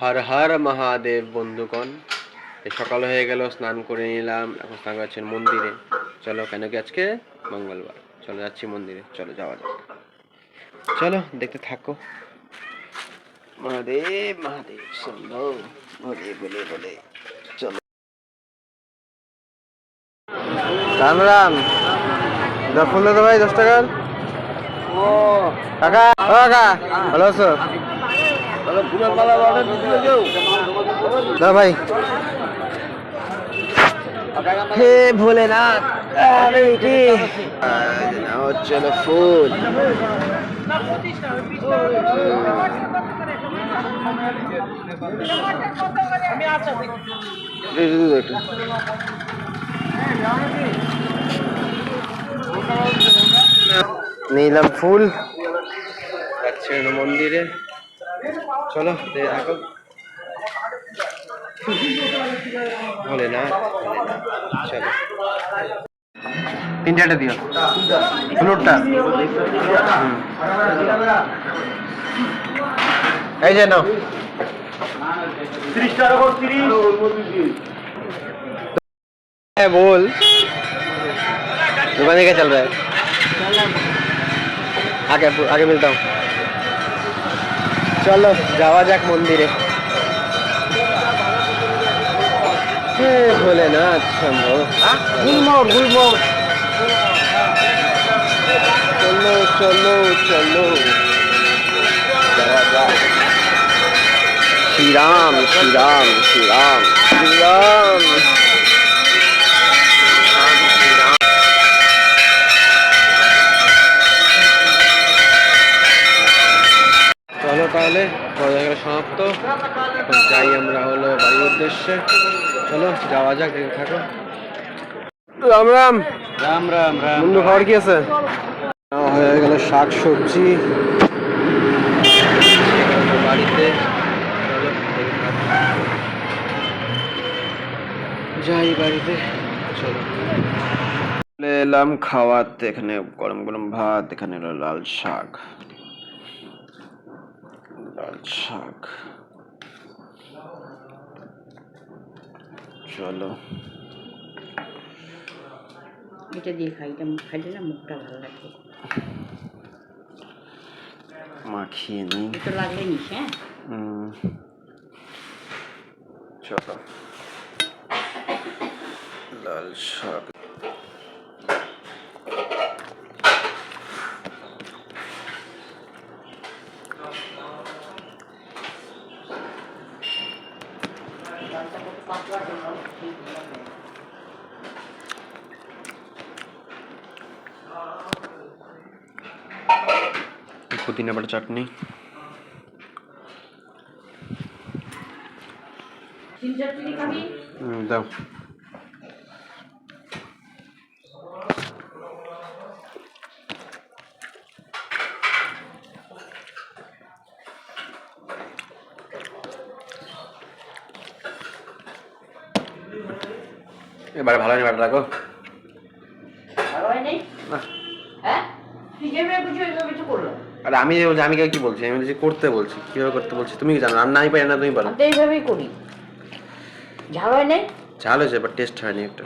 হর হর মহাদেব বন্ধুগণ। সকাল হয়ে গেল, স্নান করে নিলাম, এখন স্নান করছেন মন্দিরে। চলো, কেন কি আজকে মঙ্গলবার, চলো যাচ্ছি মন্দিরে, চলো যাওয়া যাক। চলো দেখতে থাকো। মহাদেব মহাদেব শম্ভো, বলে বলে বলে চলো। রাম রাম। ফুল দাদা ভাই 10 টাকার। ও কাকা, ও কাকা, ভালো আছো? ভাই হে ভোলেনাথ, চলো ফুল। নিলাম ফুল, যাচ্ছে মন্দিরে। চলো দেখো। ভোলেনাথ চলো। 3-4টা দিও, ফ্লুটটা। এই যে নাও 30 টাকা করে 30। হ্যাঁ बोल, दुकान क्या चल रहा है? आगे आगे मिलता हूँ। चलो जावा जाक मंदिरे। हे भोलेनाथ शंभो, गुलमोहर गुलमोहर, चलो चलो चलो जावा जाक। श्री राम श्री राम श्री राम श्री राम। চলো তাহলে সমাপ্ত, যাই আমরা হলো বাড়ির উদ্দেশ্যে। চলো যাওয়া যাক, দেখে থাকো। রাম রাম রাম রাম রাম। বন্ধু খাবার কি আছে? হয়ে গেল শাক সবজি বাড়িতে। চলো দেখে থাকো, যাই বাড়িতে। চলো এলাম খাওয়াতে, এখানে গরম গরম ভাত, এখানে হলো লাল শাক। চলো এটা দিয়ে খাইলে না মুখটা ভালো লাগবে। মাখিয়ে নিই, এটা লাগলে নিস। হ্যাঁ চলো লাল শাক। পুদিনা বাটা চাটনি। দাও। এবারে ভালো হয়নি, বাটা রাখো। আরে আমি যে বলছি, আমি কি বলছি, আমি যে করতে বলছি, কিভাবে করতে বলছি তুমি কি জানো? রান্না আমি পারি না, তুমি পারো। এইভাবেই করি। ঝাল হয় নাই? ঝাল হয়েছে, বাট টেস্ট হয়নি একটা।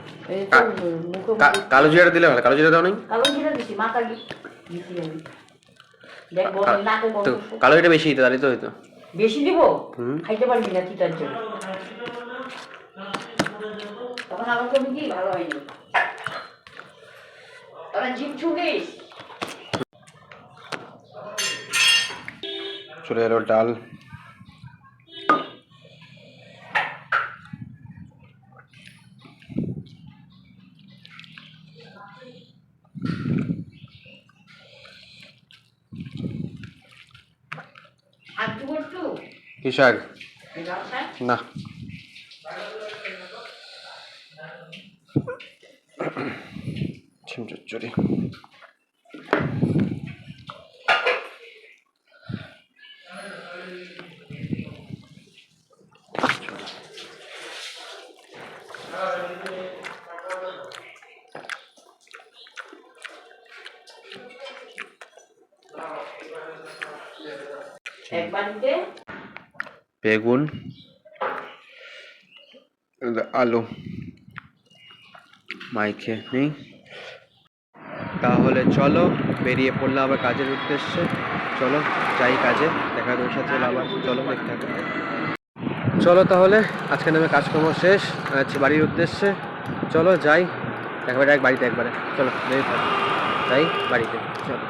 কালো জিরাটা দিলে ভালো। কালো জিরা দাও নাই? কালো জিরা দিছি, মাথা দিছি আমি। দেখ নাকে বন্ধ। কালো জিরা বেশি দিতে তাহলে তো হইতো। বেশি দিব? খাইতে পারবি না তিতার জন্য। তখন আমার কবি কি ভালো হয়নি, তোরা জিভ ছুকিস। চলে এলো ডাল। কি শাক? না, ছিম চচ্চড়ি। এক বাড়িতে বেগুন, আলু মাইকে নেই। তাহলে চলো বেরিয়ে পড়লাম আবার কাজের উদ্দেশ্যে। চলো যাই কাজে, দেখা হবে ওর সাথে আবার। চলো দেখতে থাকো। চলো তাহলে আজকে নামে কাজকর্ম শেষ, যাচ্ছি বাড়ির উদ্দেশ্যে। চলো যাই, একবারে এক বাড়িতে একবারে। চলো বেরিয়ে থাকো, যাই বাড়িতে। চলো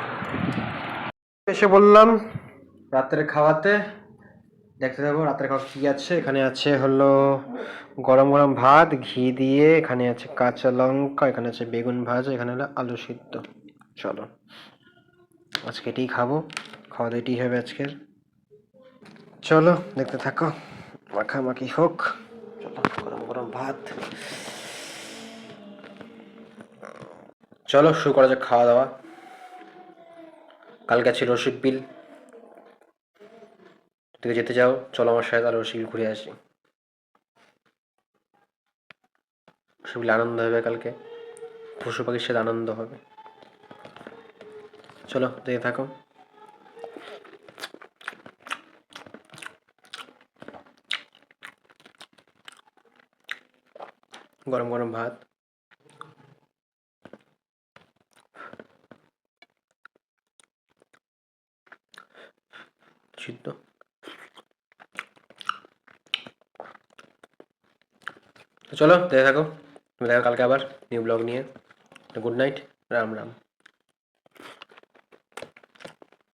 এসে বললাম রাত্রে খাওয়াতে। দেখতে থাকো রাত্রে খাওয়া কী আছে। এখানে আছে হলো গরম গরম ভাত ঘি দিয়ে, এখানে আছে কাঁচা লঙ্কা, এখানে আছে বেগুন ভাজা, এখানে হলো আলু সিদ্ধ। চলো আজকে এটাই খাবো, খাওয়া দাওয়া এটাই হবে আজকের। চলো দেখতে থাকো, মাখামাখি হোক। চলো গরম গরম ভাত, চলো শুরু করা যাক খাওয়া দাওয়া। কালকে আছে রসিক বিল, তুমি যেতে চাও চলো আমার সাথে, আর রসিক বিল ঘুরে আসি। রসিক বিল আনন্দ হবে কালকে, পশু পাখির সাথে আনন্দ হবে। চলো দেখতে থাকো। গরম গরম ভাত, সিদ্ধ। তো চলো দেখে থাকো, তুমি দেখো কালকে আবার নিউ ব্লগ নিয়ে। Good night, Ram Ram.